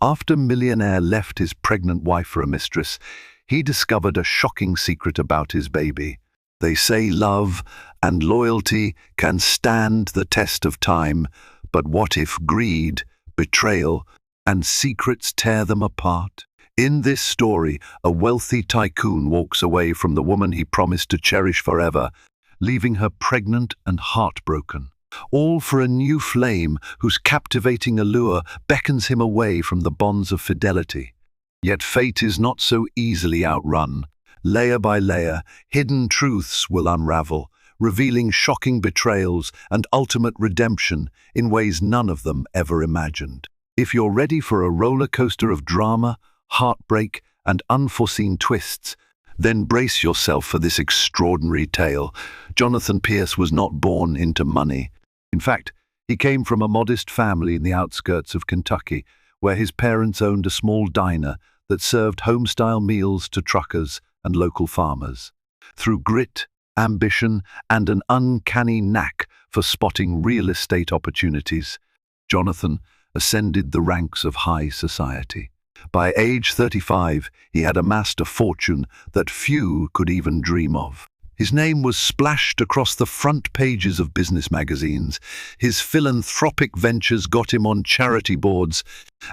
After Millionaire left his pregnant wife for a mistress, he discovered a shocking secret about his baby. They say love and loyalty can stand the test of time, but what if greed, betrayal, and secrets tear them apart? In this story, a wealthy tycoon walks away from the woman he promised to cherish forever, leaving her pregnant and heartbroken. All for a new flame whose captivating allure beckons him away from the bonds of fidelity. Yet fate is not so easily outrun. Layer by layer, hidden truths will unravel, revealing shocking betrayals and ultimate redemption in ways none of them ever imagined. If you're ready for a roller coaster of drama, heartbreak, and unforeseen twists, then brace yourself for this extraordinary tale. Jonathan Pierce was not born into money. In fact, he came from a modest family in the outskirts of Kentucky, where his parents owned a small diner that served home-style meals to truckers and local farmers. Through grit, ambition, and an uncanny knack for spotting real estate opportunities, Jonathan ascended the ranks of high society. By age 35, he had amassed a fortune that few could even dream of. His name was splashed across the front pages of business magazines. His philanthropic ventures got him on charity boards,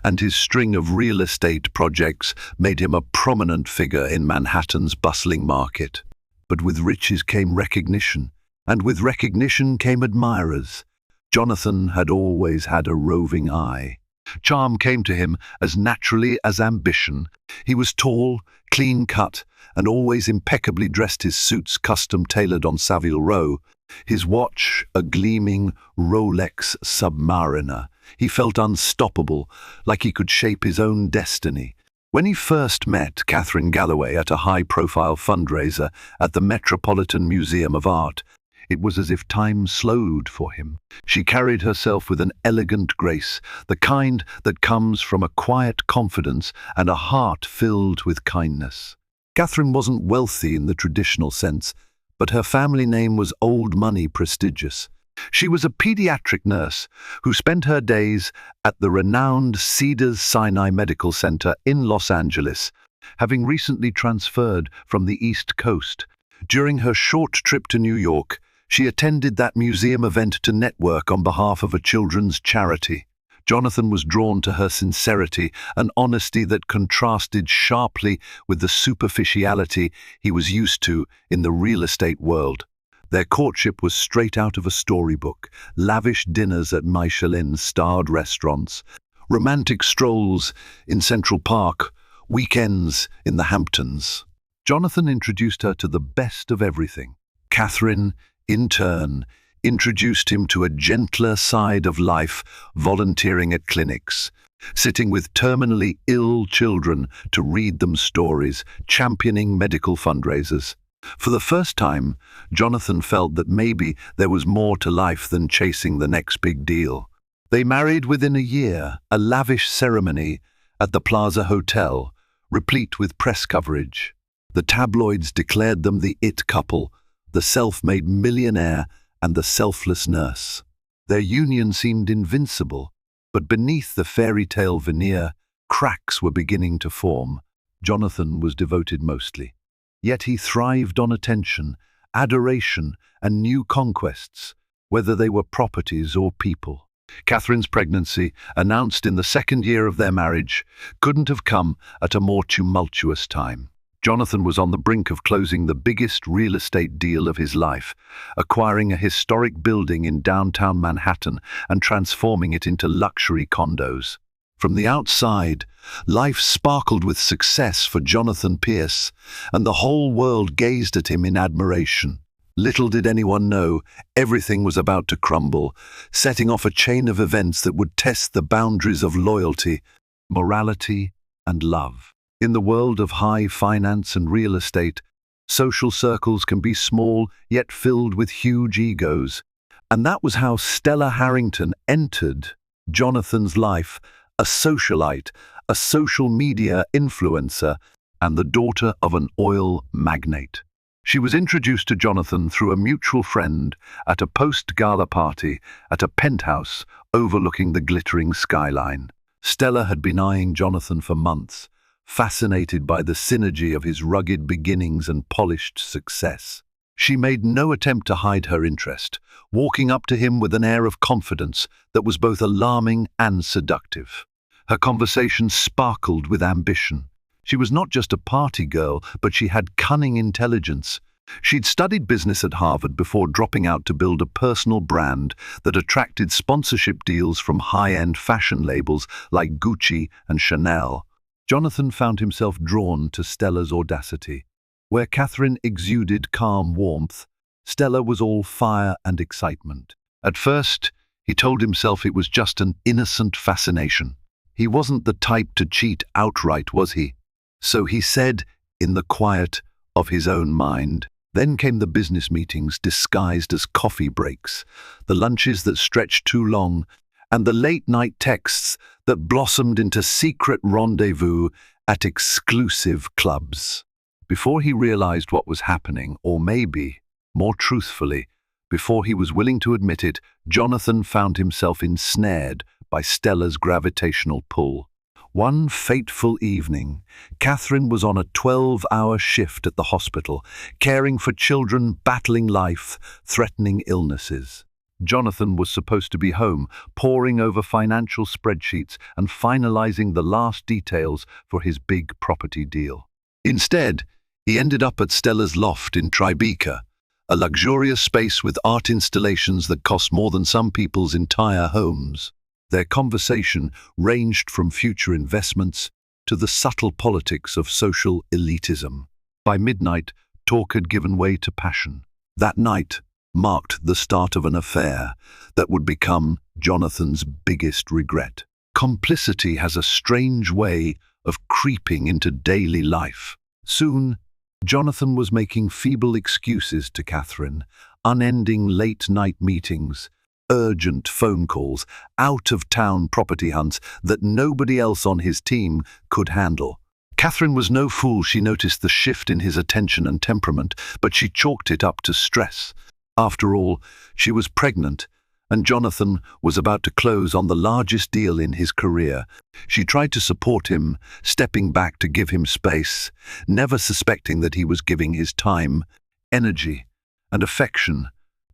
and his string of real estate projects made him a prominent figure in Manhattan's bustling market. But with riches came recognition, and with recognition came admirers. Jonathan had always had a roving eye. Charm came to him as naturally as ambition. He was tall, clean-cut, and always impeccably dressed, his suits custom-tailored on Savile Row, his watch a gleaming Rolex Submariner. He felt unstoppable, like he could shape his own destiny. When he first met Catherine Galloway at a high-profile fundraiser at the Metropolitan Museum of Art, it was as if time slowed for him. She carried herself with an elegant grace, the kind that comes from a quiet confidence and a heart filled with kindness. Catherine wasn't wealthy in the traditional sense, but her family name was old money prestigious. She was a pediatric nurse who spent her days at the renowned Cedars-Sinai Medical Center in Los Angeles, having recently transferred from the East Coast. During her short trip to New York, she attended that museum event to network on behalf of a children's charity. Jonathan was drawn to her sincerity, an honesty that contrasted sharply with the superficiality he was used to in the real estate world. Their courtship was straight out of a storybook: lavish dinners at Michelin-starred restaurants, romantic strolls in Central Park, weekends in the Hamptons. Jonathan introduced her to the best of everything. Catherine, in turn, introduced him to a gentler side of life, volunteering at clinics, sitting with terminally ill children to read them stories, championing medical fundraisers. For the first time, Jonathan felt that maybe there was more to life than chasing the next big deal. They married within a year, a lavish ceremony at the Plaza Hotel, replete with press coverage. The tabloids declared them the it couple, the self-made millionaire and the selfless nurse. Their union seemed invincible, but beneath the fairy tale veneer, cracks were beginning to form. Jonathan was devoted mostly. Yet he thrived on attention, adoration, and new conquests, whether they were properties or people. Catherine's pregnancy, announced in the second year of their marriage, couldn't have come at a more tumultuous time. Jonathan was on the brink of closing the biggest real estate deal of his life, acquiring a historic building in downtown Manhattan and transforming it into luxury condos. From the outside, life sparkled with success for Jonathan Pierce, and the whole world gazed at him in admiration. Little did anyone know, everything was about to crumble, setting off a chain of events that would test the boundaries of loyalty, morality, and love. In the world of high finance and real estate, social circles can be small yet filled with huge egos. And that was how Stella Harrington entered Jonathan's life, a socialite, a social media influencer, and the daughter of an oil magnate. She was introduced to Jonathan through a mutual friend at a post-gala party at a penthouse overlooking the glittering skyline. Stella had been eyeing Jonathan for months, fascinated by the synergy of his rugged beginnings and polished success. She made no attempt to hide her interest, walking up to him with an air of confidence that was both alarming and seductive. Her conversation sparkled with ambition. She was not just a party girl, but she had cunning intelligence. She'd studied business at Harvard before dropping out to build a personal brand that attracted sponsorship deals from high-end fashion labels like Gucci and Chanel. Jonathan found himself drawn to Stella's audacity. Where Catherine exuded calm warmth, Stella was all fire and excitement. At first, he told himself it was just an innocent fascination. He wasn't the type to cheat outright, was he? So he said, in the quiet of his own mind. Then came the business meetings disguised as coffee breaks, the lunches that stretched too long, and the late-night texts that blossomed into secret rendezvous at exclusive clubs. Before he realized what was happening, or maybe, more truthfully, before he was willing to admit it, Jonathan found himself ensnared by Stella's gravitational pull. One fateful evening, Catherine was on a 12-hour shift at the hospital, caring for children battling life-threatening illnesses. Jonathan was supposed to be home, poring over financial spreadsheets and finalizing the last details for his big property deal. Instead, he ended up at Stella's loft in Tribeca, a luxurious space with art installations that cost more than some people's entire homes. Their conversation ranged from future investments to the subtle politics of social elitism. By midnight, talk had given way to passion. That night marked the start of an affair that would become Jonathan's biggest regret. Complicity has a strange way of creeping into daily life. Soon, Jonathan was making feeble excuses to Catherine, unending late-night meetings, urgent phone calls, out-of-town property hunts that nobody else on his team could handle. Catherine was no fool. She noticed the shift in his attention and temperament, but she chalked it up to stress. After all, she was pregnant, and Jonathan was about to close on the largest deal in his career. She tried to support him, stepping back to give him space, never suspecting that he was giving his time, energy, and affection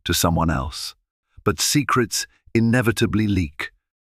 to someone else. But secrets inevitably leak.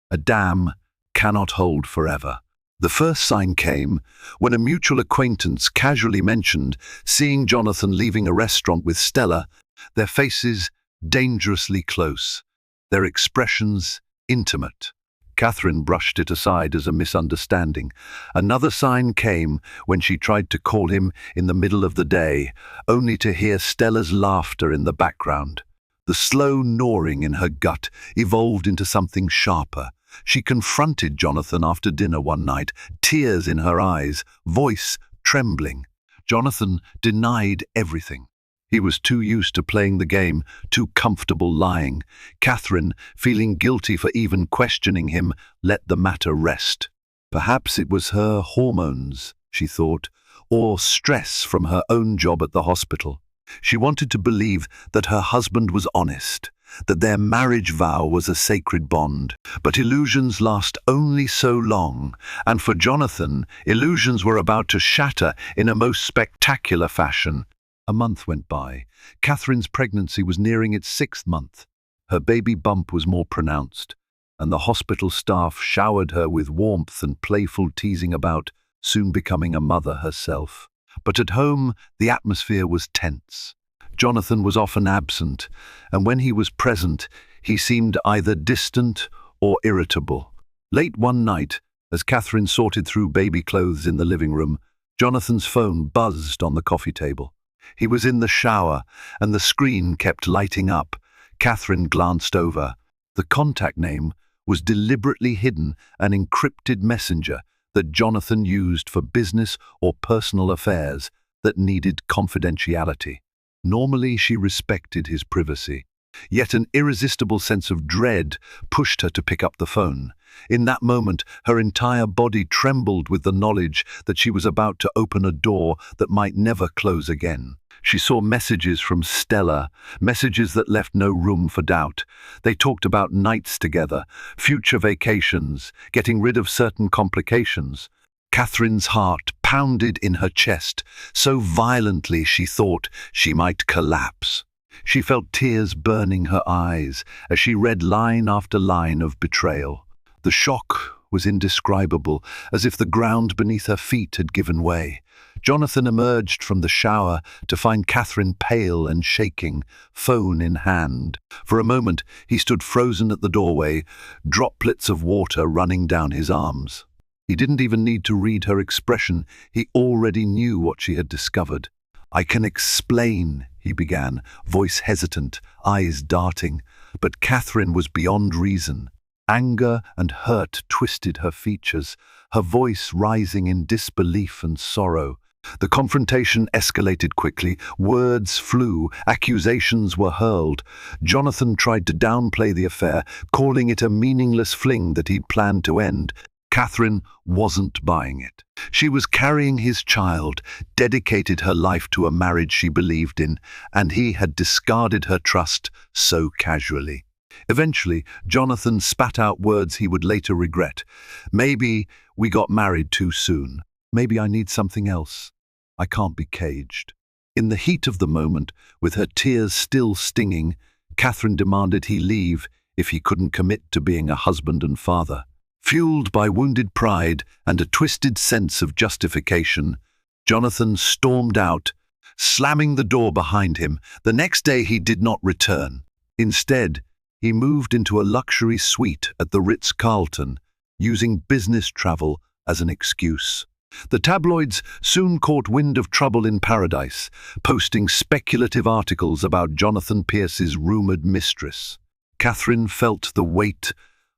A dam cannot hold forever. The first sign came when a mutual acquaintance casually mentioned seeing Jonathan leaving a restaurant with Stella, their faces dangerously close, their expressions intimate. Catherine brushed it aside as a misunderstanding. Another sign came when she tried to call him in the middle of the day, only to hear Stella's laughter in the background. The slow gnawing in her gut evolved into something sharper. She confronted Jonathan after dinner one night, tears in her eyes, voice trembling. Jonathan denied everything. He was too used to playing the game, too comfortable lying. Catherine, feeling guilty for even questioning him, let the matter rest. Perhaps it was her hormones, she thought, or stress from her own job at the hospital. She wanted to believe that her husband was honest, that their marriage vow was a sacred bond. But illusions last only so long, and for Jonathan, illusions were about to shatter in a most spectacular fashion. A month went by. Catherine's pregnancy was nearing its 6th month. Her baby bump was more pronounced, and the hospital staff showered her with warmth and playful teasing about soon becoming a mother herself. But at home, the atmosphere was tense. Jonathan was often absent, and when he was present, he seemed either distant or irritable. Late one night, as Catherine sorted through baby clothes in the living room, Jonathan's phone buzzed on the coffee table. He was in the shower, and the screen kept lighting up. Catherine glanced over. The contact name was deliberately hidden, an encrypted messenger that Jonathan used for business or personal affairs that needed confidentiality. Normally, she respected his privacy, yet an irresistible sense of dread pushed her to pick up the phone. In that moment, her entire body trembled with the knowledge that she was about to open a door that might never close again. She saw messages from Stella, messages that left no room for doubt. They talked about nights together, future vacations, getting rid of certain complications. Catherine's heart pounded in her chest so violently she thought she might collapse. She felt tears burning her eyes as she read line after line of betrayal. The shock was indescribable, as if the ground beneath her feet had given way. Jonathan emerged from the shower to find Catherine pale and shaking, phone in hand. For a moment, he stood frozen at the doorway, droplets of water running down his arms. He didn't even need to read her expression. He already knew what she had discovered. "I can explain," he began, voice hesitant, eyes darting. But Catherine was beyond reason. Anger and hurt twisted her features, her voice rising in disbelief and sorrow. The confrontation escalated quickly. Words flew, accusations were hurled. Jonathan tried to downplay the affair, calling it a meaningless fling that he'd planned to end. Catherine wasn't buying it. She was carrying his child, dedicated her life to a marriage she believed in, and he had discarded her trust so casually. Eventually, Jonathan spat out words he would later regret. "Maybe we got married too soon. Maybe I need something else. I can't be caged." In the heat of the moment, with her tears still stinging, Catherine demanded he leave if he couldn't commit to being a husband and father. Fueled by wounded pride and a twisted sense of justification, Jonathan stormed out, slamming the door behind him. The next day he did not return. Instead, he moved into a luxury suite at the Ritz-Carlton, using business travel as an excuse. The tabloids soon caught wind of trouble in paradise, posting speculative articles about Jonathan Pierce's rumored mistress. Catherine felt the weight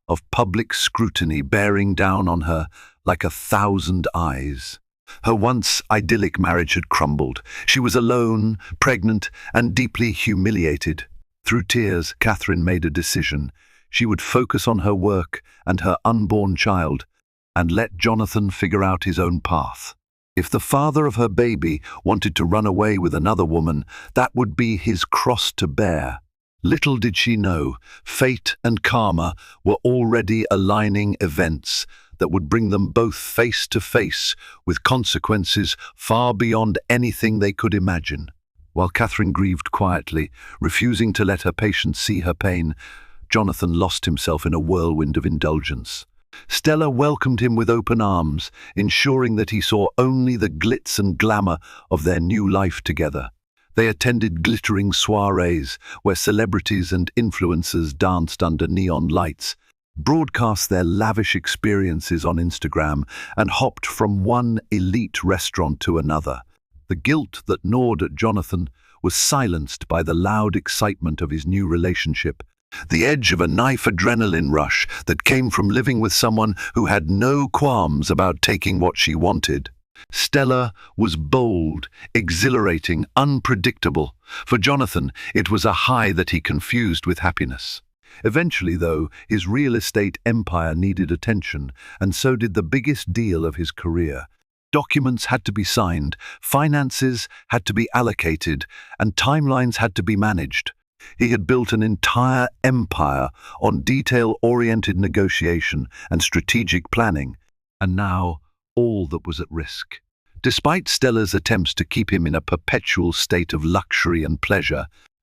of public scrutiny bearing down on her like 1,000 eyes. Her once idyllic marriage had crumbled. She was alone, pregnant, and deeply humiliated. Through tears, Catherine made a decision. She would focus on her work and her unborn child, and let Jonathan figure out his own path. If the father of her baby wanted to run away with another woman, that would be his cross to bear. Little did she know, fate and karma were already aligning events that would bring them both face to face with consequences far beyond anything they could imagine. While Catherine grieved quietly, refusing to let her patient see her pain, Jonathan lost himself in a whirlwind of indulgence. Stella welcomed him with open arms, ensuring that he saw only the glitz and glamour of their new life together. They attended glittering soirees where celebrities and influencers danced under neon lights, broadcast their lavish experiences on Instagram, and hopped from one elite restaurant to another. The guilt that gnawed at Jonathan was silenced by the loud excitement of his new relationship, the edge of a knife adrenaline rush that came from living with someone who had no qualms about taking what she wanted. Stella was bold, exhilarating, unpredictable. For Jonathan, it was a high that he confused with happiness. Eventually, though, his real estate empire needed attention, and so did the biggest deal of his career. Documents had to be signed, finances had to be allocated, and timelines had to be managed. He had built an entire empire on detail-oriented negotiation and strategic planning, and now all that was at risk. Despite Stella's attempts to keep him in a perpetual state of luxury and pleasure,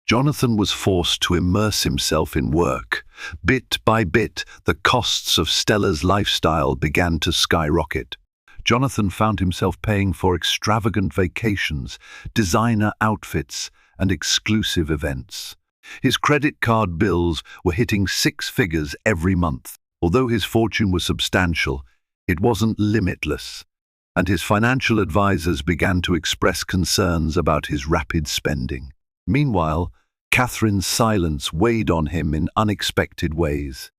Jonathan was forced to immerse himself in work. Bit by bit, the costs of Stella's lifestyle began to skyrocket. Jonathan found himself paying for extravagant vacations, designer outfits, and exclusive events. His credit card bills were hitting 6 figures every month. Although his fortune was substantial, it wasn't limitless, and his financial advisors began to express concerns about his rapid spending. Meanwhile, Catherine's silence weighed on him in unexpected ways.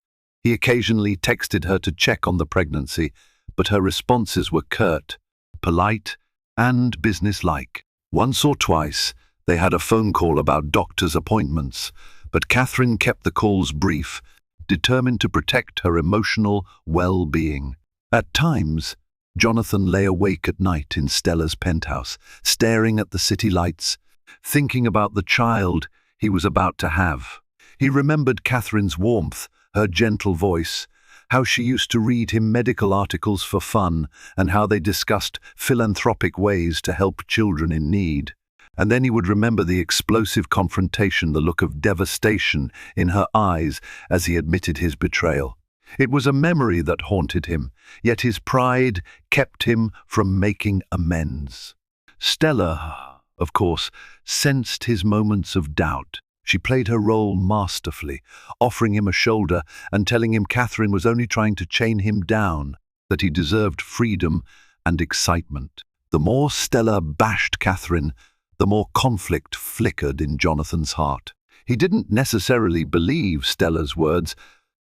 He occasionally texted her to check on the pregnancy, but her responses were curt, polite, and businesslike. Once or twice, they had a phone call about doctor's appointments, but Catherine kept the calls brief, determined to protect her emotional well-being. At times, Jonathan lay awake at night in Stella's penthouse, staring at the city lights, thinking about the child he was about to have. He remembered Catherine's warmth, her gentle voice, how she used to read him medical articles for fun, and how they discussed philanthropic ways to help children in need. And then he would remember the explosive confrontation, the look of devastation in her eyes as he admitted his betrayal. It was a memory that haunted him, yet his pride kept him from making amends. Stella, of course, sensed his moments of doubt. She played her role masterfully, offering him a shoulder and telling him Catherine was only trying to chain him down, that he deserved freedom and excitement. The more Stella bashed Catherine, the more conflict flickered in Jonathan's heart. He didn't necessarily believe Stella's words,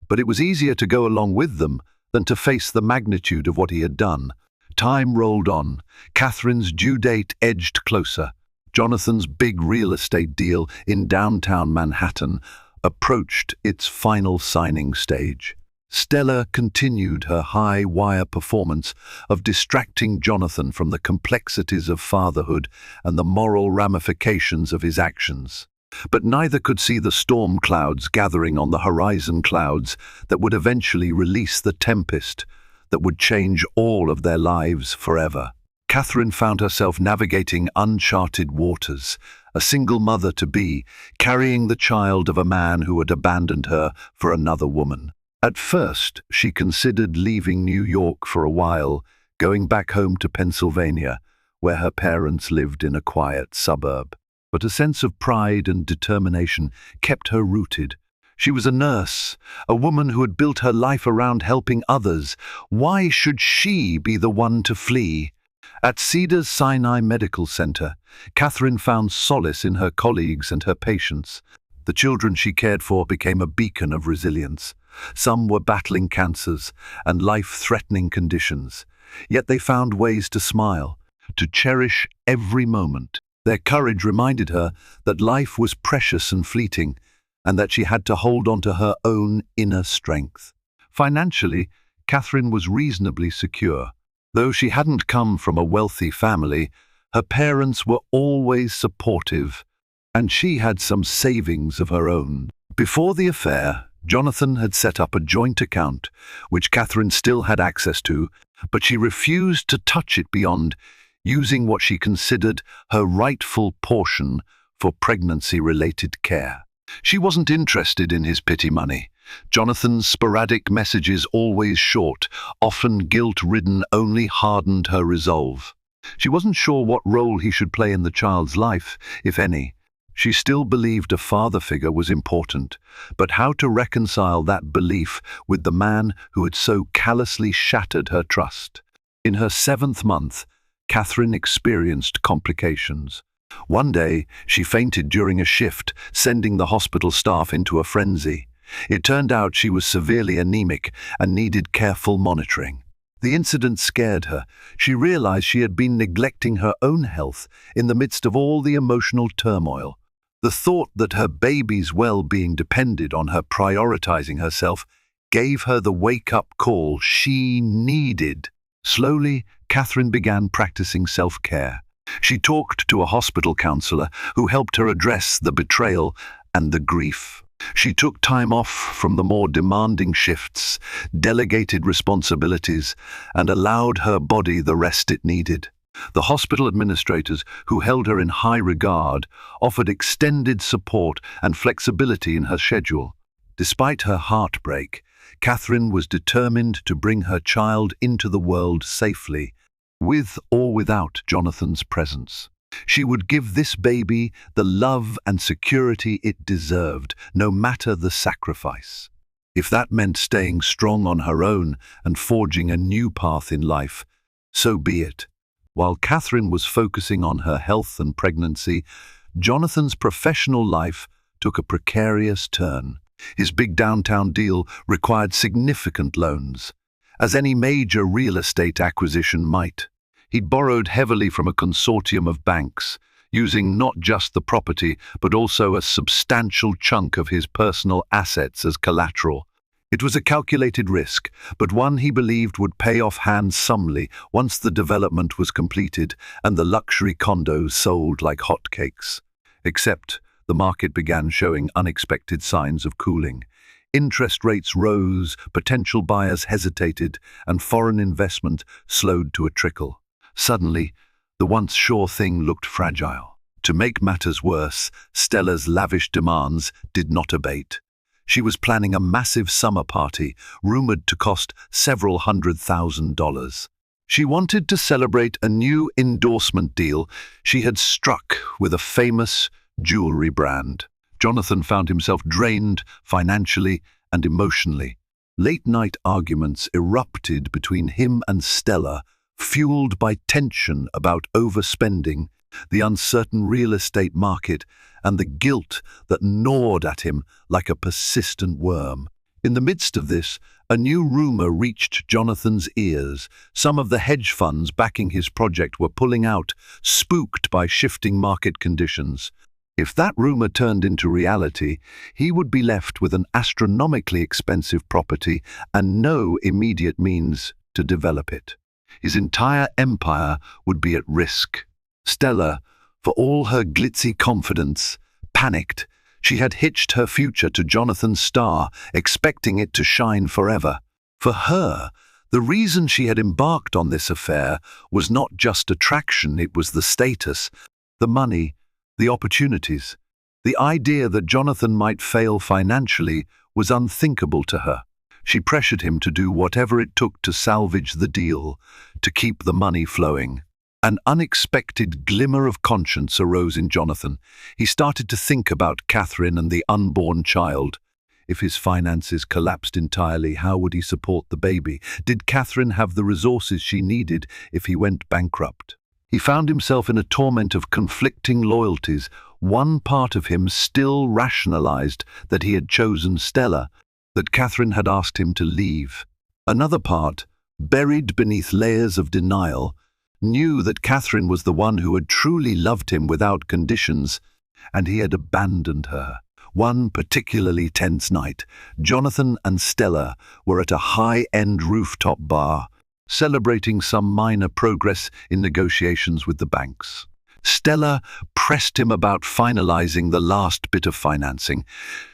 but it was easier to go along with them than to face the magnitude of what he had done. Time rolled on. Catherine's due date edged closer. Jonathan's big real estate deal in downtown Manhattan approached its final signing stage. Stella continued her high-wire performance of distracting Jonathan from the complexities of fatherhood and the moral ramifications of his actions. But neither could see the storm clouds gathering on the horizon, clouds that would eventually release the tempest that would change all of their lives forever. Catherine found herself navigating uncharted waters, a single mother-to-be, carrying the child of a man who had abandoned her for another woman. At first, she considered leaving New York for a while, going back home to Pennsylvania, where her parents lived in a quiet suburb. But a sense of pride and determination kept her rooted. She was a nurse, a woman who had built her life around helping others. Why should she be the one to flee? At Cedars-Sinai Medical Center, Catherine found solace in her colleagues and her patients. The children she cared for became a beacon of resilience. Some were battling cancers and life-threatening conditions, yet they found ways to smile, to cherish every moment. Their courage reminded her that life was precious and fleeting, and that she had to hold on to her own inner strength. Financially, Catherine was reasonably secure. Though she hadn't come from a wealthy family, her parents were always supportive, and she had some savings of her own. Before the affair, Jonathan had set up a joint account, which Catherine still had access to, but she refused to touch it beyond using what she considered her rightful portion for pregnancy-related care. She wasn't interested in his pity money. Jonathan's sporadic messages, always short, often guilt-ridden, only hardened her resolve. She wasn't sure what role he should play in the child's life, if any. She still believed a father figure was important, but how to reconcile that belief with the man who had so callously shattered her trust? In her 7th month, Catherine experienced complications. One day, she fainted during a shift, sending the hospital staff into a frenzy. It turned out she was severely anemic and needed careful monitoring. The incident scared her. She realized she had been neglecting her own health in the midst of all the emotional turmoil. The thought that her baby's well-being depended on her prioritizing herself gave her the wake-up call she needed. Slowly, Catherine began practicing self-care. She talked to a hospital counselor who helped her address the betrayal and the grief. She took time off from the more demanding shifts, delegated responsibilities, and allowed her body the rest it needed. The hospital administrators, who held her in high regard, offered extended support and flexibility in her schedule. Despite her heartbreak, Catherine was determined to bring her child into the world safely, with or without Jonathan's presence. She would give this baby the love and security it deserved, no matter the sacrifice. If that meant staying strong on her own and forging a new path in life, so be it. While Catherine was focusing on her health and pregnancy, Jonathan's professional life took a precarious turn. His big downtown deal required significant loans, as any major real estate acquisition might. He'd borrowed heavily from a consortium of banks, using not just the property but also a substantial chunk of his personal assets as collateral. It was a calculated risk, but one he believed would pay off handsomely once the development was completed and the luxury condos sold like hotcakes. Except the market began showing unexpected signs of cooling. Interest rates rose, potential buyers hesitated, and foreign investment slowed to a trickle. Suddenly, the once sure thing looked fragile. To make matters worse, Stella's lavish demands did not abate. She was planning a massive summer party, rumored to cost several $100,000. She wanted to celebrate a new endorsement deal she had struck with a famous jewelry brand. Jonathan found himself drained financially and emotionally. Late-night arguments erupted between him and Stella, fueled by tension about overspending, the uncertain real estate market, and the guilt that gnawed at him like a persistent worm. In the midst of this, a new rumor reached Jonathan's ears. Some of the hedge funds backing his project were pulling out, spooked by shifting market conditions. If that rumor turned into reality, he would be left with an astronomically expensive property and no immediate means to develop it. His entire empire would be at risk. Stella, for all her glitzy confidence, panicked. She had hitched her future to Jonathan's star, expecting it to shine forever. For her, the reason she had embarked on this affair was not just attraction, it was the status, the money, the opportunities. The idea that Jonathan might fail financially was unthinkable to her. She pressured him to do whatever it took to salvage the deal, to keep the money flowing. An unexpected glimmer of conscience arose in Jonathan. He started to think about Catherine and the unborn child. If his finances collapsed entirely, how would he support the baby? Did Catherine have the resources she needed if he went bankrupt? He found himself in a torment of conflicting loyalties. One part of him still rationalized that he had chosen Stella, that Catherine had asked him to leave. Another part, buried beneath layers of denial, knew that Catherine was the one who had truly loved him without conditions, and he had abandoned her. One particularly tense night, Jonathan and Stella were at a high-end rooftop bar, celebrating some minor progress in negotiations with the banks. Stella pressed him about finalizing the last bit of financing.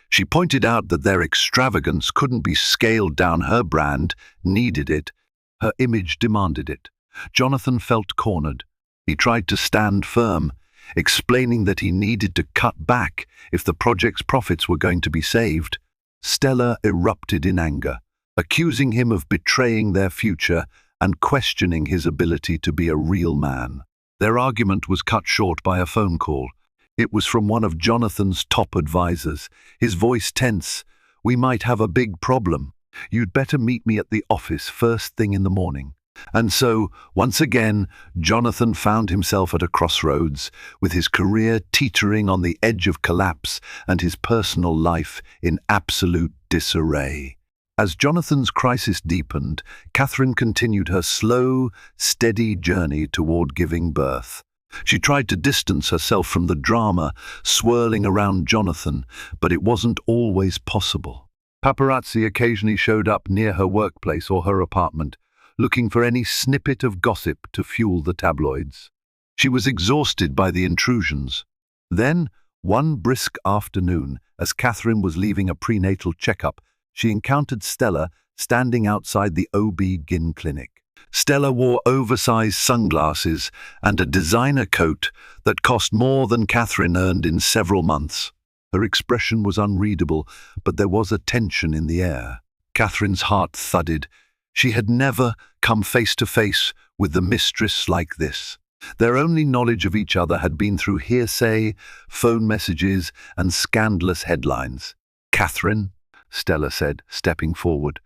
She pointed out that their extravagance couldn't be scaled down. Her brand needed it. Her image demanded it. Jonathan felt cornered. He tried to stand firm, explaining that he needed to cut back if the project's profits were going to be saved. Stella erupted in anger, accusing him of betraying their future and questioning his ability to be a real man. Their argument was cut short by a phone call. It was from one of Jonathan's top advisors, his voice tense. "We might have a big problem. You'd better meet me at the office first thing in the morning." And so, once again, Jonathan found himself at a crossroads, with his career teetering on the edge of collapse and his personal life in absolute disarray. As Jonathan's crisis deepened, Catherine continued her slow, steady journey toward giving birth. She tried to distance herself from the drama swirling around Jonathan, but it wasn't always possible. Paparazzi occasionally showed up near her workplace or her apartment, looking for any snippet of gossip to fuel the tabloids. She was exhausted by the intrusions. Then, one brisk afternoon, as Catherine was leaving a prenatal checkup, she encountered Stella standing outside the OB-GYN clinic. Stella wore oversized sunglasses and a designer coat that cost more than Catherine earned in several months. Her expression was unreadable, but there was a tension in the air. Catherine's heart thudded. She had never come face to face with the mistress like this. Their only knowledge of each other had been through hearsay, phone messages, and scandalous headlines. "Catherine," Stella said, stepping forward.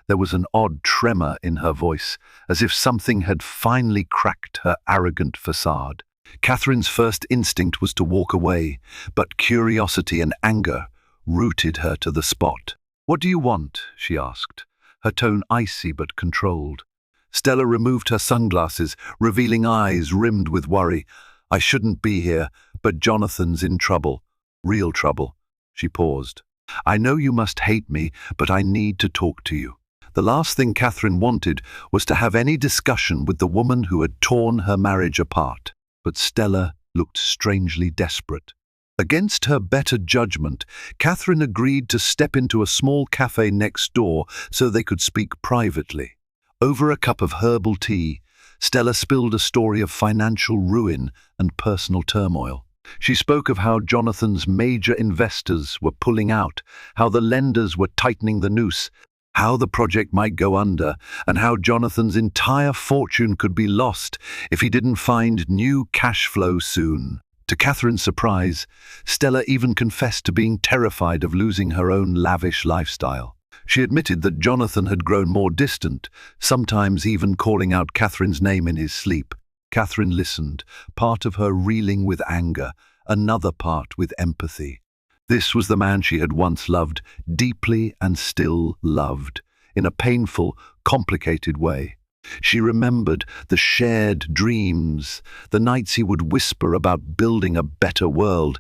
There was an odd tremor in her voice, as if something had finally cracked her arrogant facade. Catherine's first instinct was to walk away, but curiosity and anger rooted her to the spot. "What do you want?" she asked, her tone icy but controlled. Stella removed her sunglasses, revealing eyes rimmed with worry. "I shouldn't be here, but Jonathan's in trouble. Real trouble." She paused. "I know you must hate me, but I need to talk to you." The last thing Catherine wanted was to have any discussion with the woman who had torn her marriage apart. But Stella looked strangely desperate. Against her better judgment, Catherine agreed to step into a small cafe next door so they could speak privately. Over a cup of herbal tea, Stella spilled a story of financial ruin and personal turmoil. She spoke of how Jonathan's major investors were pulling out, how the lenders were tightening the noose, how the project might go under, and how Jonathan's entire fortune could be lost if he didn't find new cash flow soon. To Catherine's surprise, Stella even confessed to being terrified of losing her own lavish lifestyle. She admitted that Jonathan had grown more distant, sometimes even calling out Catherine's name in his sleep. Catherine listened, part of her reeling with anger, another part with empathy. This was the man she had once loved, deeply and still loved, in a painful, complicated way. She remembered the shared dreams, the nights he would whisper about building a better world,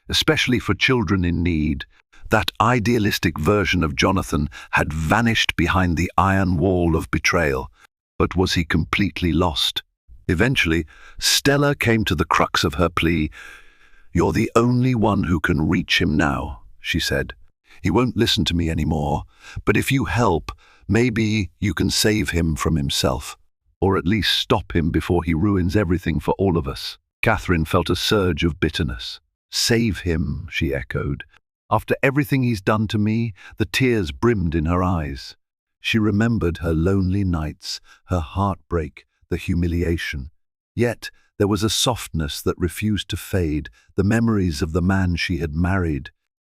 especially for children in need. That idealistic version of Jonathan had vanished behind the iron wall of betrayal. But was he completely lost? Eventually, Stella came to the crux of her plea. "You're the only one who can reach him now," she said. "He won't listen to me anymore, but if you help, maybe you can save him from himself, or at least stop him before he ruins everything for all of us." Catherine felt a surge of bitterness. "Save him," she echoed. After everything he's done to me, the tears brimmed in her eyes. She remembered her lonely nights, her heartbreak, the humiliation. Yet there was a softness that refused to fade, the memories of the man she had married,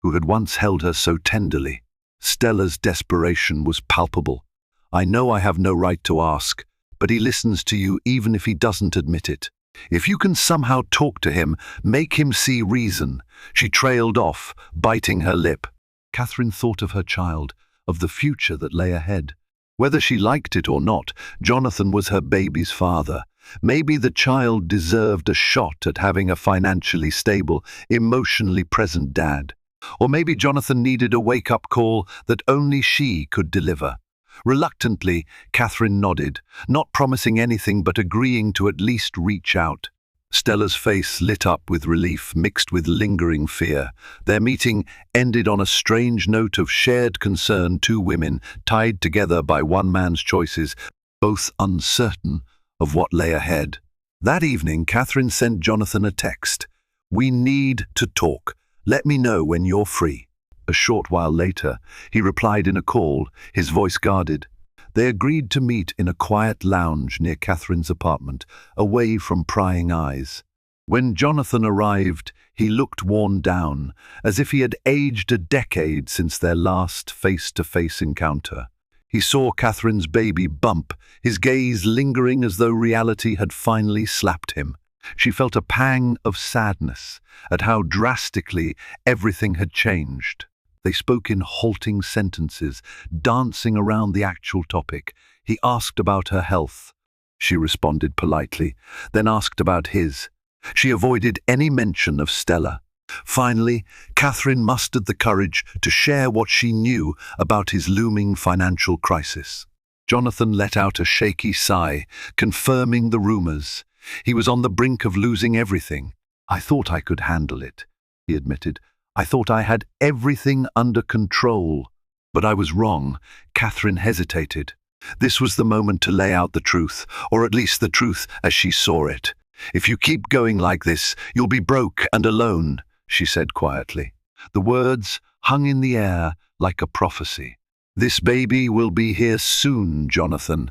who had once held her so tenderly. Stella's desperation was palpable. "I know I have no right to ask, but he listens to you even if he doesn't admit it. If you can somehow talk to him, make him see reason." She trailed off, biting her lip. Catherine thought of her child, of the future that lay ahead. Whether she liked it or not, Jonathan was her baby's father. Maybe the child deserved a shot at having a financially stable, emotionally present dad. Or maybe Jonathan needed a wake-up call that only she could deliver. Reluctantly, Catherine nodded, not promising anything but agreeing to at least reach out. Stella's face lit up with relief mixed with lingering fear. Their meeting ended on a strange note of shared concern, two women tied together by one man's choices, both uncertain of what lay ahead. That evening, Catherine sent Jonathan a text. "We need to talk. Let me know when you're free." A short while later, he replied in a call, his voice guarded. They agreed to meet in a quiet lounge near Catherine's apartment, away from prying eyes. When Jonathan arrived, he looked worn down, as if he had aged a decade since their last face-to-face encounter. He saw Catherine's baby bump, his gaze lingering as though reality had finally slapped him. She felt a pang of sadness at how drastically everything had changed. They spoke in halting sentences, dancing around the actual topic. He asked about her health. She responded politely, then asked about his. She avoided any mention of Stella. Finally, Catherine mustered the courage to share what she knew about his looming financial crisis. Jonathan let out a shaky sigh, confirming the rumors. He was on the brink of losing everything. "I thought I could handle it," he admitted. "I thought I had everything under control." But I was wrong. Catherine hesitated. This was the moment to lay out the truth, or at least the truth as she saw it. "If you keep going like this, you'll be broke and alone," she said quietly. The words hung in the air like a prophecy. "This baby will be here soon, Jonathan.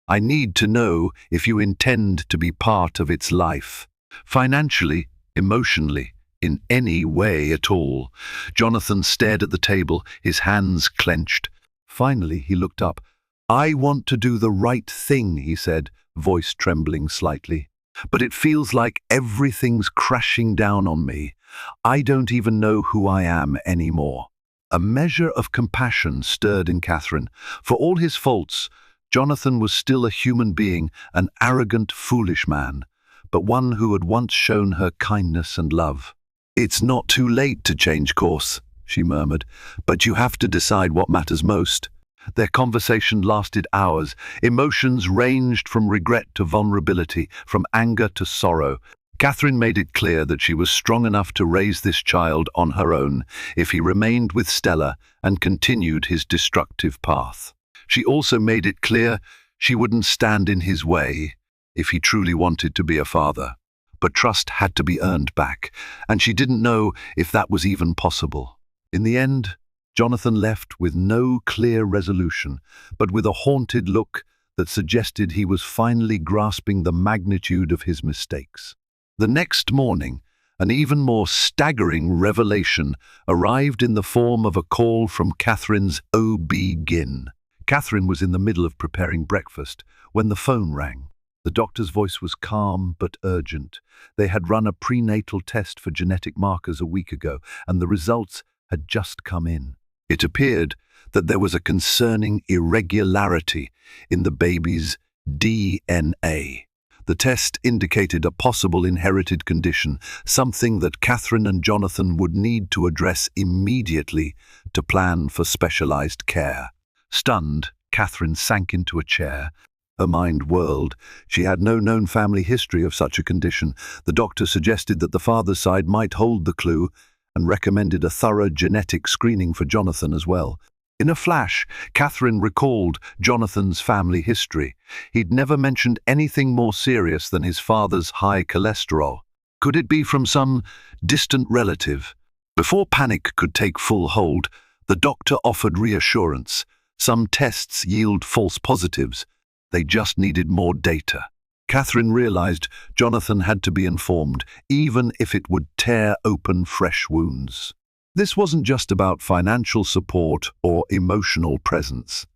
I need to know if you intend to be part of its life. Financially, emotionally, in any way at all." Jonathan stared at the table, his hands clenched. Finally, he looked up. "I want to do the right thing," he said, voice trembling slightly. "But it feels like everything's crashing down on me. I don't even know who I am anymore." A measure of compassion stirred in Catherine. For all his faults, Jonathan was still a human being, an arrogant, foolish man, but one who had once shown her kindness and love. "It's not too late to change course," she murmured, "but you have to decide what matters most." Their conversation lasted hours. Emotions ranged from regret to vulnerability, from anger to sorrow. Catherine made it clear that she was strong enough to raise this child on her own if he remained with Stella and continued his destructive path. She also made it clear she wouldn't stand in his way if he truly wanted to be a father. But trust had to be earned back, and she didn't know if that was even possible. In the end, Jonathan left with no clear resolution, but with a haunted look that suggested he was finally grasping the magnitude of his mistakes. The next morning, an even more staggering revelation arrived in the form of a call from Catherine's OB-GYN. Catherine was in the middle of preparing breakfast when the phone rang. The doctor's voice was calm but urgent. They had run a prenatal test for genetic markers a week ago, and the results had just come in. It appeared that there was a concerning irregularity in the baby's DNA. The test indicated a possible inherited condition, something that Catherine and Jonathan would need to address immediately to plan for specialized care. Stunned, Catherine sank into a chair. Her mind whirled. She had no known family history of such a condition. The doctor suggested that the father's side might hold the clue and recommended a thorough genetic screening for Jonathan as well. In a flash, Catherine recalled Jonathan's family history. He'd never mentioned anything more serious than his father's high cholesterol. Could it be from some distant relative? Before panic could take full hold, the doctor offered reassurance. Some tests yield false positives. They just needed more data. Catherine realized Jonathan had to be informed, even if it would tear open fresh wounds. This wasn't just about financial support or emotional presence.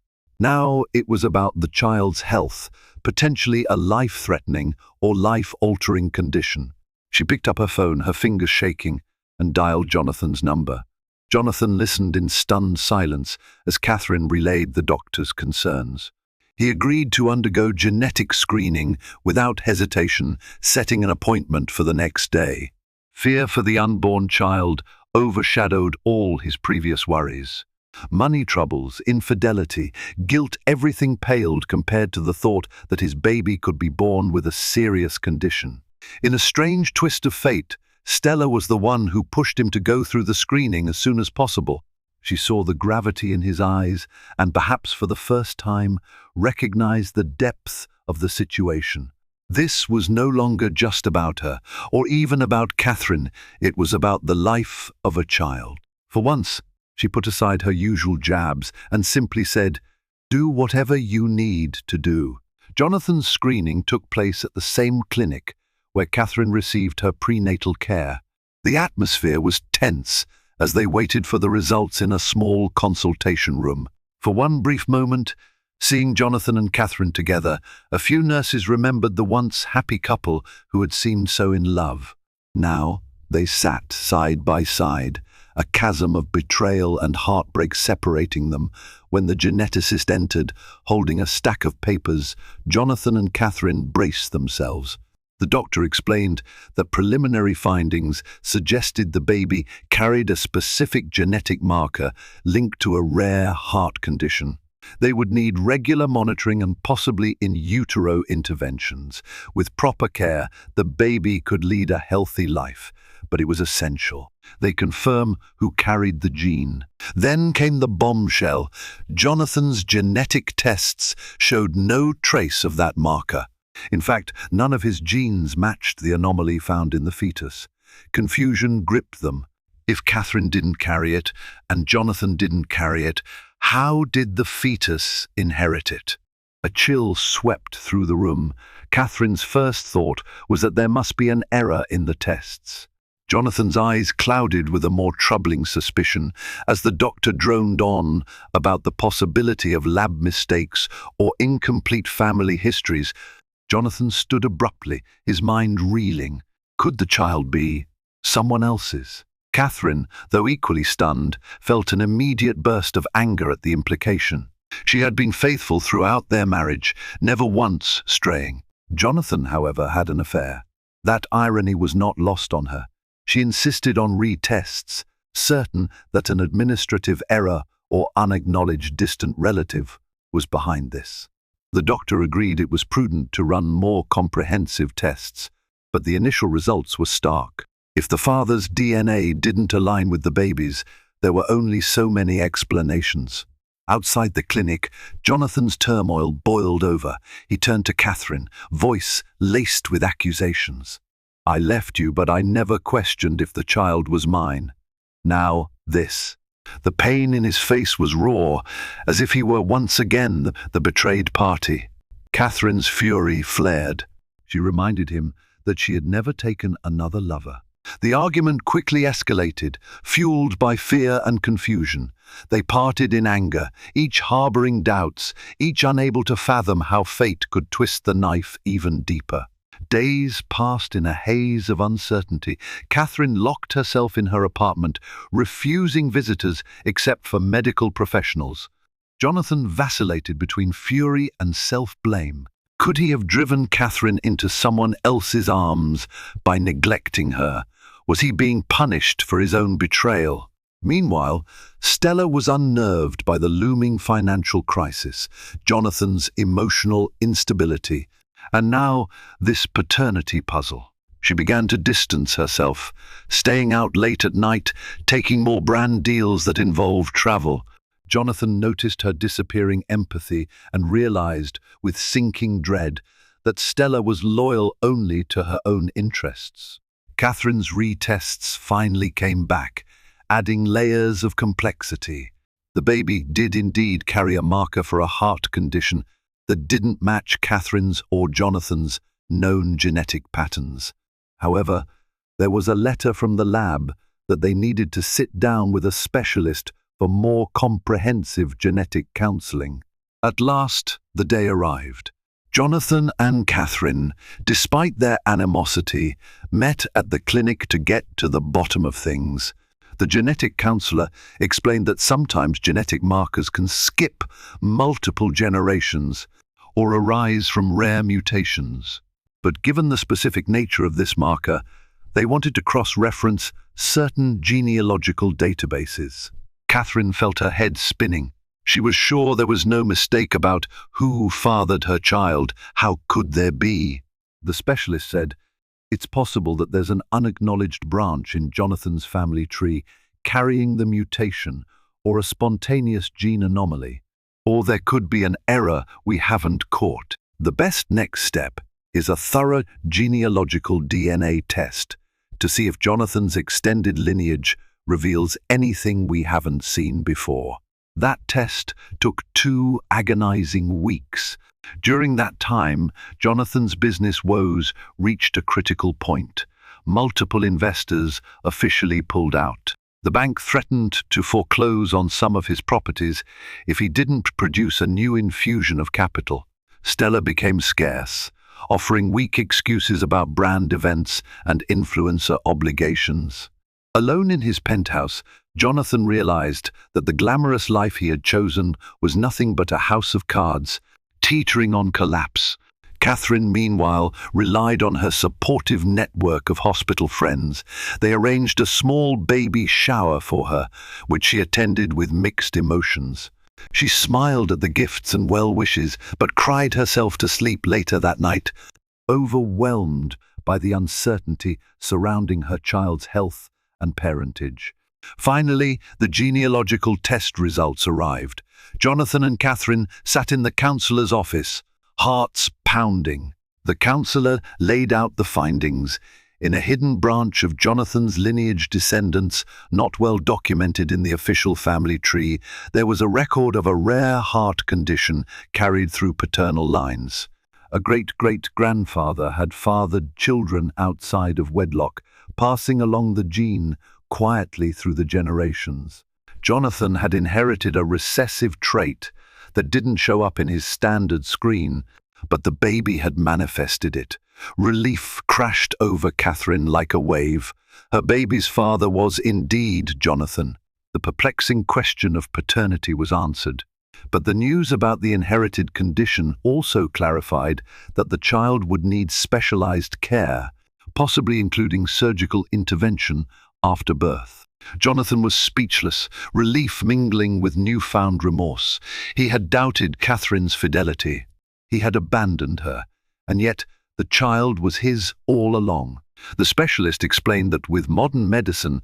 Now it was about the child's health, potentially a life-threatening or life-altering condition. She picked up her phone, her fingers shaking, and dialed Jonathan's number. Jonathan listened in stunned silence as Catherine relayed the doctor's concerns. He agreed to undergo genetic screening without hesitation, setting an appointment for the next day. Fear for the unborn child overshadowed all his previous worries. Money troubles, infidelity, guilt, everything paled compared to the thought that his baby could be born with a serious condition. In a strange twist of fate, Stella was the one who pushed him to go through the screening as soon as possible. She saw the gravity in his eyes and, perhaps for the first time, recognized the depth of the situation. This was no longer just about her, or even about Catherine. It was about the life of a child. For once, she put aside her usual jabs and simply said, "Do whatever you need to do." Jonathan's screening took place at the same clinic where Catherine received her prenatal care. The atmosphere was tense as they waited for the results in a small consultation room. For one brief moment, seeing Jonathan and Catherine together, a few nurses remembered the once happy couple who had seemed so in love. Now they sat side by side, a chasm of betrayal and heartbreak separating them. When the geneticist entered, holding a stack of papers, Jonathan and Catherine braced themselves. The doctor explained that preliminary findings suggested the baby carried a specific genetic marker linked to a rare heart condition. They would need regular monitoring and possibly in utero interventions. With proper care, the baby could lead a healthy life, but it was essential they confirm who carried the gene. Then came the bombshell. Jonathan's genetic tests showed no trace of that marker. In fact, none of his genes matched the anomaly found in the fetus. Confusion gripped them. If Catherine didn't carry it, and Jonathan didn't carry it, how did the fetus inherit it? A chill swept through the room. Catherine's first thought was that there must be an error in the tests. Jonathan's eyes clouded with a more troubling suspicion as the doctor droned on about the possibility of lab mistakes or incomplete family histories. Jonathan stood abruptly, his mind reeling. Could the child be someone else's? Catherine, though equally stunned, felt an immediate burst of anger at the implication. She had been faithful throughout their marriage, never once straying. Jonathan, however, had an affair. That irony was not lost on her. She insisted on retests, certain that an administrative error or unacknowledged distant relative was behind this. The doctor agreed it was prudent to run more comprehensive tests. But the initial results were stark. If the father's DNA didn't align with the baby's, there were only so many explanations. Outside the clinic, Jonathan's turmoil boiled over. He turned to Catherine, voice laced with accusations. "I left you, but I never questioned if the child was mine. Now, this." The pain in his face was raw, as if he were once again the betrayed party. Catherine's fury flared. She reminded him that she had never taken another lover. The argument quickly escalated, fueled by fear and confusion. They parted in anger, each harboring doubts, each unable to fathom how fate could twist the knife even deeper. Days passed in a haze of uncertainty. Catherine locked herself in her apartment, refusing visitors except for medical professionals. Jonathan vacillated between fury and self-blame. Could he have driven Catherine into someone else's arms by neglecting her? Was he being punished for his own betrayal? Meanwhile, Stella was unnerved by the looming financial crisis, Jonathan's emotional instability, and now this paternity puzzle. She began to distance herself, staying out late at night, taking more brand deals that involved travel. Jonathan noticed her disappearing empathy and realized, with sinking dread, that Stella was loyal only to her own interests. Catherine's retests finally came back, adding layers of complexity. The baby did indeed carry a marker for a heart condition that didn't match Catherine's or Jonathan's known genetic patterns. However, there was a letter from the lab that they needed to sit down with a specialist for more comprehensive genetic counseling. At last, the day arrived. Jonathan and Catherine, despite their animosity, met at the clinic to get to the bottom of things. The genetic counselor explained that sometimes genetic markers can skip multiple generations or arise from rare mutations. But given the specific nature of this marker, they wanted to cross-reference certain genealogical databases. Catherine felt her head spinning. She was sure there was no mistake about who fathered her child. How could there be? The specialist said, "It's possible that there's an unacknowledged branch in Jonathan's family tree carrying the mutation or a spontaneous gene anomaly. Or there could be an error we haven't caught. The best next step is a thorough genealogical DNA test to see if Jonathan's extended lineage reveals anything we haven't seen before." That test took 2 agonizing weeks. During that time, Jonathan's business woes reached a critical point. Multiple investors officially pulled out. The bank threatened to foreclose on some of his properties if he didn't produce a new infusion of capital. Stella became scarce, offering weak excuses about brand events and influencer obligations. Alone in his penthouse, Jonathan realized that the glamorous life he had chosen was nothing but a house of cards, teetering on collapse. Catherine, meanwhile, relied on her supportive network of hospital friends. They arranged a small baby shower for her, which she attended with mixed emotions. She smiled at the gifts and well wishes, but cried herself to sleep later that night, overwhelmed by the uncertainty surrounding her child's health and parentage. Finally, the genealogical test results arrived. Jonathan and Catherine sat in the counselor's office, hearts pounding. The counselor laid out the findings. In a hidden branch of Jonathan's lineage descendants, not well documented in the official family tree, there was a record of a rare heart condition carried through paternal lines. A great-great-grandfather had fathered children outside of wedlock, passing along the gene quietly through the generations. Jonathan had inherited a recessive trait that didn't show up in his standard screen, but the baby had manifested it. Relief crashed over Catherine like a wave. Her baby's father was indeed Jonathan. The perplexing question of paternity was answered. But the news about the inherited condition also clarified that the child would need specialized care, possibly including surgical intervention after birth. Jonathan was speechless, relief mingling with newfound remorse. He had doubted Catherine's fidelity. He had abandoned her, and yet The child was his all along. The specialist explained that with modern medicine,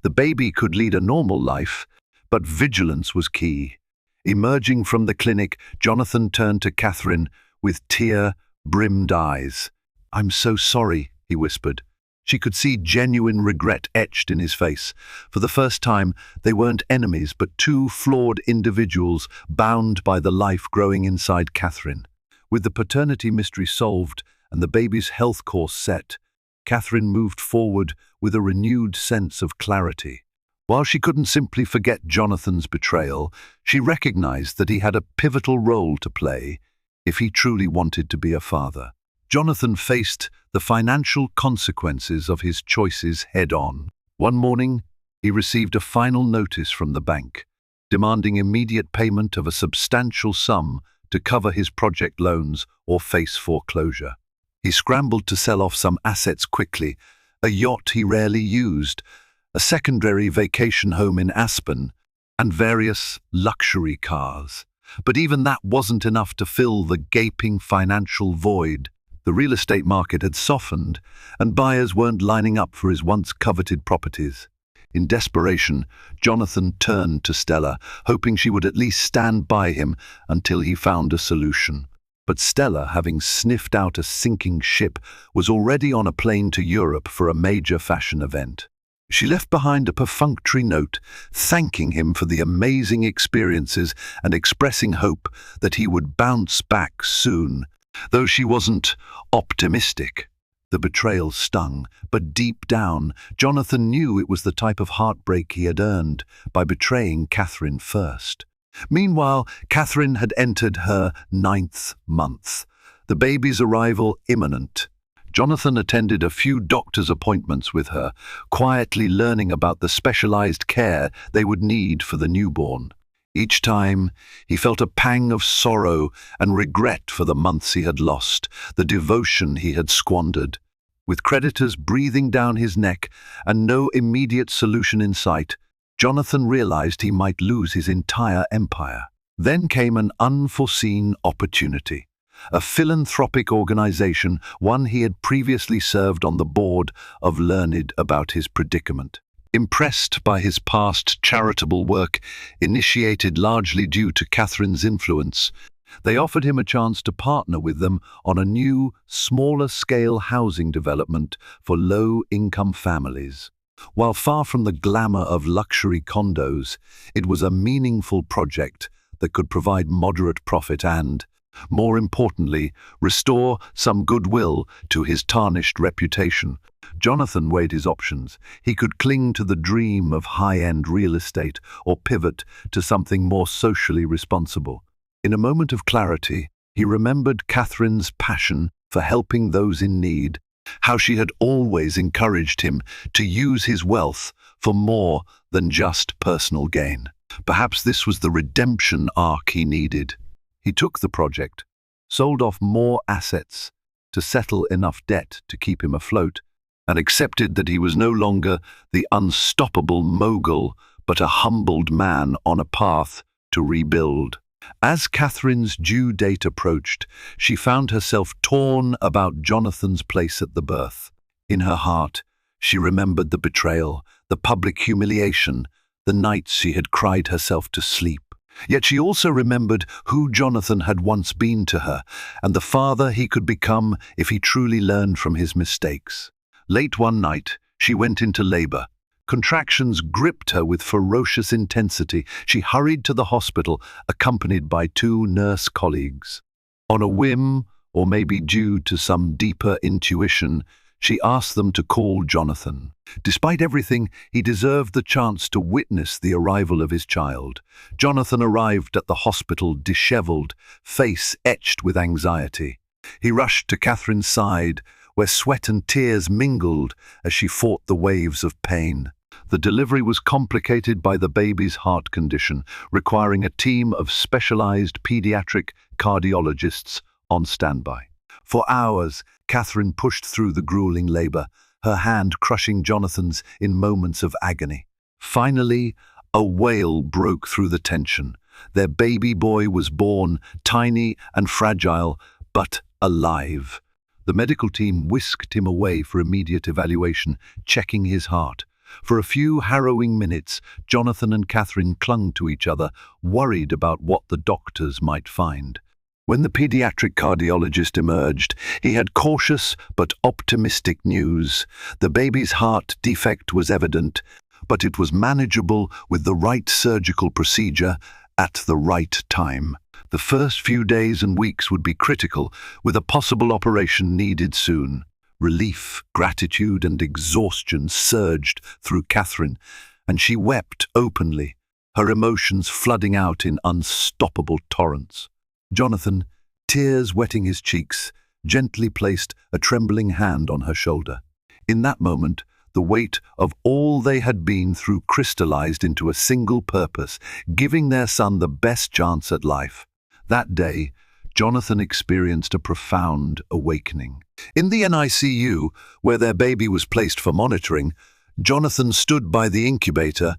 the baby could lead a normal life, but vigilance was key. Emerging from the clinic, Jonathan turned to Catherine with tear-brimmed eyes. "I'm so sorry," he whispered. She could see genuine regret etched in his face. For the first time, they weren't enemies, but two flawed individuals bound by the life growing inside Catherine. With the paternity mystery solved and the baby's health course set, Catherine moved forward with a renewed sense of clarity. While she couldn't simply forget Jonathan's betrayal, she recognized that he had a pivotal role to play if he truly wanted to be a father. Jonathan faced the financial consequences of his choices head-on. One morning, he received a final notice from the bank, demanding immediate payment of a substantial sum to cover his project loans or face foreclosure. He scrambled to sell off some assets quickly, a yacht he rarely used, a secondary vacation home in Aspen, and various luxury cars. But even that wasn't enough to fill the gaping financial void. The real estate market had softened, and buyers weren't lining up for his once coveted properties. In desperation, Jonathan turned to Stella, hoping she would at least stand by him until he found a solution. But Stella, having sniffed out a sinking ship, was already on a plane to Europe for a major fashion event. She left behind a perfunctory note, thanking him for the amazing experiences and expressing hope that he would bounce back soon. Though she wasn't optimistic. The betrayal stung, but deep down, Jonathan knew it was the type of heartbreak he had earned by betraying Catherine first. Meanwhile, Catherine had entered her 9th month, the baby's arrival imminent. Jonathan attended a few doctor's appointments with her, quietly learning about the specialized care they would need for the newborn. Each time, he felt a pang of sorrow and regret for the months he had lost, the devotion he had squandered. With creditors breathing down his neck and no immediate solution in sight, Jonathan realized he might lose his entire empire. Then came an unforeseen opportunity. A philanthropic organization, one he had previously served on the board of, learned about his predicament. Impressed by his past charitable work, initiated largely due to Catherine's influence, they offered him a chance to partner with them on a new, smaller-scale housing development for low-income families. While far from the glamour of luxury condos, it was a meaningful project that could provide moderate profit and, more importantly, restore some goodwill to his tarnished reputation. Jonathan weighed his options. He could cling to the dream of high-end real estate or pivot to something more socially responsible. In a moment of clarity, he remembered Catherine's passion for helping those in need, how she had always encouraged him to use his wealth for more than just personal gain. Perhaps this was the redemption arc he needed. He took the project, sold off more assets to settle enough debt to keep him afloat, and accepted that he was no longer the unstoppable mogul, but a humbled man on a path to rebuild. As Catherine's due date approached, she found herself torn about Jonathan's place at the birth. In her heart, she remembered the betrayal, the public humiliation, the nights she had cried herself to sleep. Yet she also remembered who Jonathan had once been to her, and the father he could become if he truly learned from his mistakes. Late one night, she went into labor. Contractions gripped her with ferocious intensity. She hurried to the hospital, accompanied by two nurse colleagues. On a whim, or maybe due to some deeper intuition, she asked them to call Jonathan. Despite everything, he deserved the chance to witness the arrival of his child. Jonathan arrived at the hospital disheveled, face etched with anxiety. He rushed to Catherine's side, where sweat and tears mingled as she fought the waves of pain. The delivery was complicated by the baby's heart condition, requiring a team of specialized pediatric cardiologists on standby. For hours, Catherine pushed through the grueling labor, her hand crushing Jonathan's in moments of agony. Finally, a wail broke through the tension. Their baby boy was born, tiny and fragile, but alive. The medical team whisked him away for immediate evaluation, checking his heart. For a few harrowing minutes, Jonathan and Catherine clung to each other, worried about what the doctors might find. When the pediatric cardiologist emerged, he had cautious but optimistic news. The baby's heart defect was evident, but it was manageable with the right surgical procedure at the right time. The first few days and weeks would be critical, with a possible operation needed soon. Relief, gratitude, and exhaustion surged through Catherine, and she wept openly, her emotions flooding out in unstoppable torrents. Jonathan, tears wetting his cheeks, gently placed a trembling hand on her shoulder. In that moment, the weight of all they had been through crystallized into a single purpose, giving their son the best chance at life. That day, Jonathan experienced a profound awakening. In the NICU, where their baby was placed for monitoring, Jonathan stood by the incubator,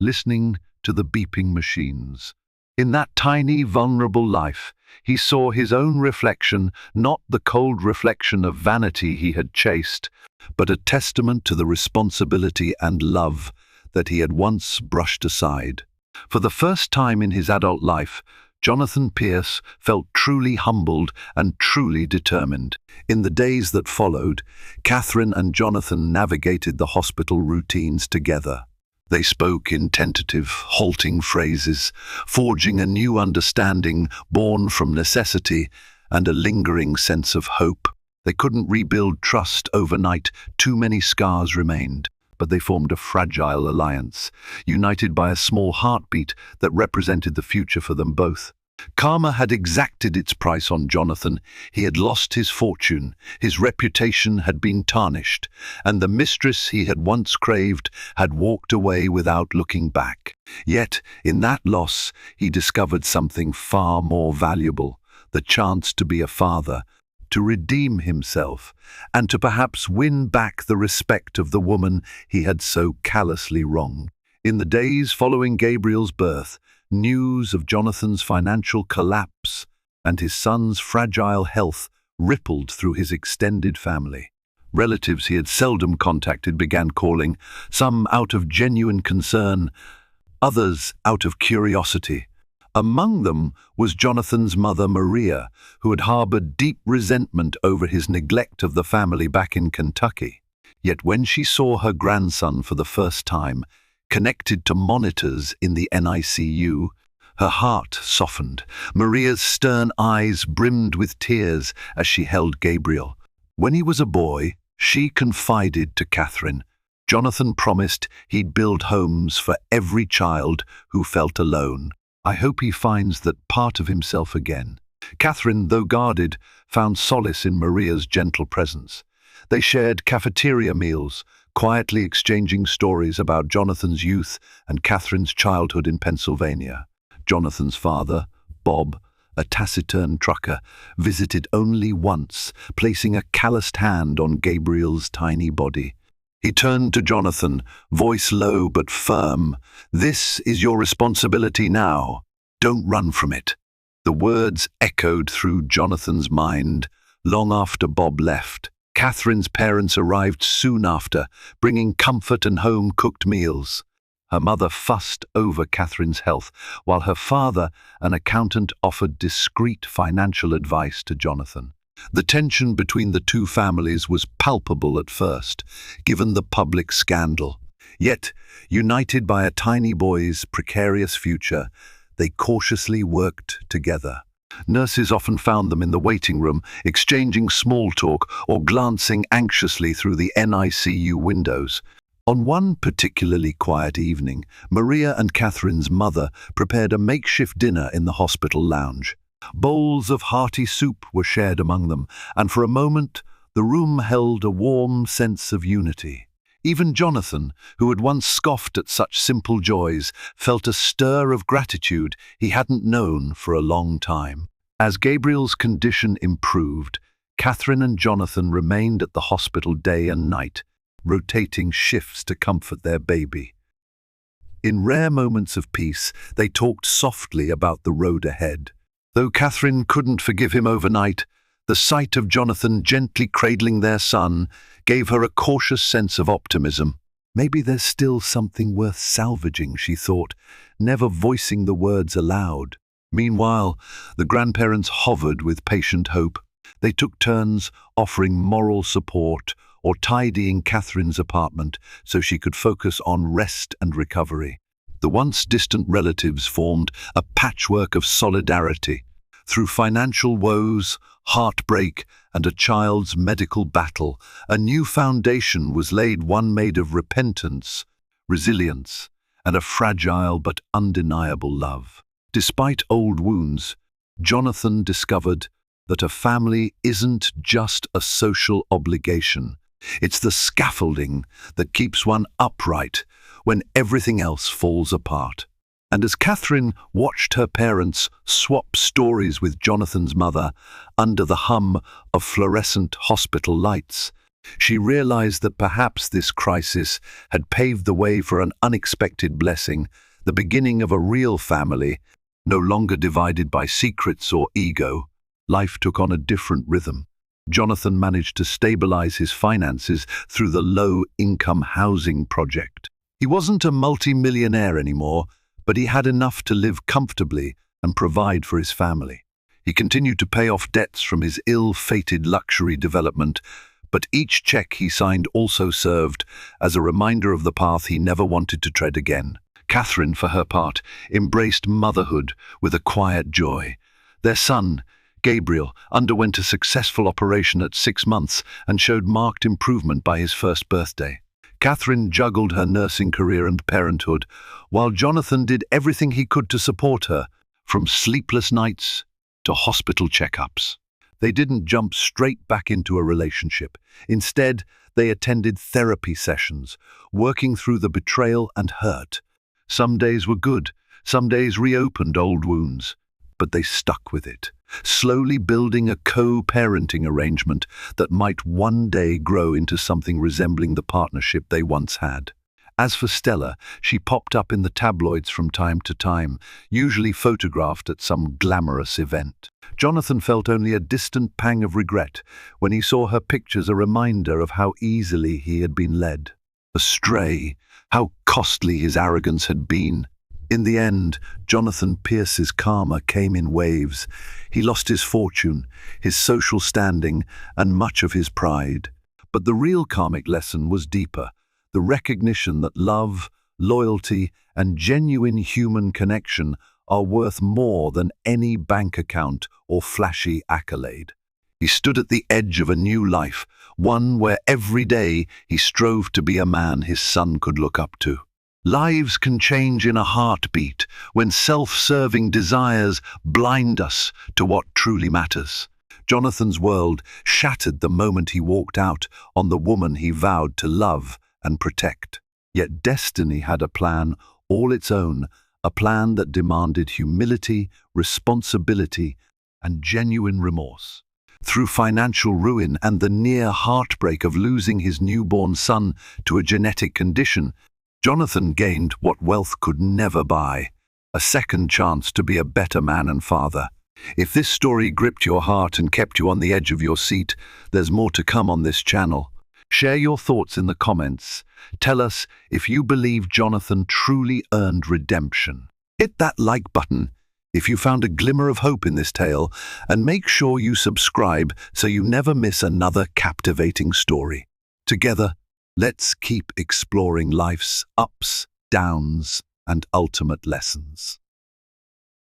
listening to the beeping machines. In that tiny, vulnerable life, he saw his own reflection, not the cold reflection of vanity he had chased, but a testament to the responsibility and love that he had once brushed aside. For the first time in his adult life, Jonathan Pierce felt truly humbled and truly determined. In the days that followed, Catherine and Jonathan navigated the hospital routines together. They spoke in tentative, halting phrases, forging a new understanding born from necessity and a lingering sense of hope. They couldn't rebuild trust overnight, too many scars remained, but they formed a fragile alliance, united by a small heartbeat that represented the future for them both. Karma had exacted its price on Jonathan. He had lost his fortune, his reputation had been tarnished, and the mistress he had once craved had walked away without looking back. Yet, in that loss, he discovered something far more valuable, the chance to be a father, to redeem himself, and to perhaps win back the respect of the woman he had so callously wronged. In the days following Gabriel's birth, news of Jonathan's financial collapse and his son's fragile health rippled through his extended family. Relatives he had seldom contacted began calling, some out of genuine concern, others out of curiosity. Among them was Jonathan's mother, Maria, who had harbored deep resentment over his neglect of the family back in Kentucky. Yet when she saw her grandson for the first time, connected to monitors in the NICU, her heart softened. Maria's stern eyes brimmed with tears as she held Gabriel. When he was a boy, she confided to Catherine, Jonathan promised he'd build homes for every child who felt alone. I hope he finds that part of himself again. Catherine, though guarded, found solace in Maria's gentle presence. They shared cafeteria meals, quietly exchanging stories about Jonathan's youth and Catherine's childhood in Pennsylvania. Jonathan's father, Bob, a taciturn trucker, visited only once, placing a calloused hand on Gabriel's tiny body. He turned to Jonathan, voice low but firm. "This is your responsibility now. Don't run from it." The words echoed through Jonathan's mind long after Bob left. Catherine's parents arrived soon after, bringing comfort and home-cooked meals. Her mother fussed over Catherine's health, while her father, an accountant, offered discreet financial advice to Jonathan. The tension between the two families was palpable at first, given the public scandal. Yet, united by a tiny boy's precarious future, they cautiously worked together. Nurses often found them in the waiting room, exchanging small talk or glancing anxiously through the NICU windows. On one particularly quiet evening, Maria and Catherine's mother prepared a makeshift dinner in the hospital lounge. Bowls of hearty soup were shared among them, and for a moment the room held a warm sense of unity. Even Jonathan, who had once scoffed at such simple joys, felt a stir of gratitude he hadn't known for a long time. As Gabriel's condition improved, Catherine and Jonathan remained at the hospital day and night, rotating shifts to comfort their baby. In rare moments of peace, they talked softly about the road ahead. Though Catherine couldn't forgive him overnight, The sight of Jonathan gently cradling their son gave her a cautious sense of optimism. Maybe there's still something worth salvaging, she thought, never voicing the words aloud. Meanwhile, the grandparents hovered with patient hope. They took turns offering moral support or tidying Catherine's apartment so she could focus on rest and recovery. The once distant relatives formed a patchwork of solidarity. Through financial woes, heartbreak, and a child's medical battle, a new foundation was laid, one made of repentance, resilience, and a fragile but undeniable love. Despite old wounds, Jonathan discovered that a family isn't just a social obligation. It's the scaffolding that keeps one upright when everything else falls apart. And as Catherine watched her parents swap stories with Jonathan's mother under the hum of fluorescent hospital lights, she realized that perhaps this crisis had paved the way for an unexpected blessing, the beginning of a real family, no longer divided by secrets or ego. Life took on a different rhythm. Jonathan managed to stabilize his finances through the low-income housing project. He wasn't a multi-millionaire anymore, but he had enough to live comfortably and provide for his family. He continued to pay off debts from his ill-fated luxury development, but each check he signed also served as a reminder of the path he never wanted to tread again. Catherine, for her part, embraced motherhood with a quiet joy. Their son, Gabriel, underwent a successful operation at 6 months and showed marked improvement by his first birthday. Catherine juggled her nursing career and parenthood, while Jonathan did everything he could to support her, from sleepless nights to hospital checkups. They didn't jump straight back into a relationship. Instead, they attended therapy sessions, working through the betrayal and hurt. Some days were good, some days reopened old wounds, but they stuck with it, slowly building a co-parenting arrangement that might one day grow into something resembling the partnership they once had. As for Stella, she popped up in the tabloids from time to time, usually photographed at some glamorous event. Jonathan felt only a distant pang of regret when he saw her pictures, a reminder of how easily he had been led astray, how costly his arrogance had been. In the end, Jonathan Pierce's karma came in waves. He lost his fortune, his social standing, and much of his pride. But the real karmic lesson was deeper, the recognition that love, loyalty, and genuine human connection are worth more than any bank account or flashy accolade. He stood at the edge of a new life, one where every day he strove to be a man his son could look up to. Lives can change in a heartbeat when self-serving desires blind us to what truly matters. Jonathan's world shattered the moment he walked out on the woman he vowed to love and protect. Yet destiny had a plan all its own, a plan that demanded humility, responsibility, and genuine remorse. Through financial ruin and the near heartbreak of losing his newborn son to a genetic condition, Jonathan gained what wealth could never buy, a second chance to be a better man and father. If this story gripped your heart and kept you on the edge of your seat, there's more to come on this channel. Share your thoughts in the comments. Tell us if you believe Jonathan truly earned redemption. Hit that like button if you found a glimmer of hope in this tale, and make sure you subscribe so you never miss another captivating story. Together, let's keep exploring life's ups, downs, and ultimate lessons.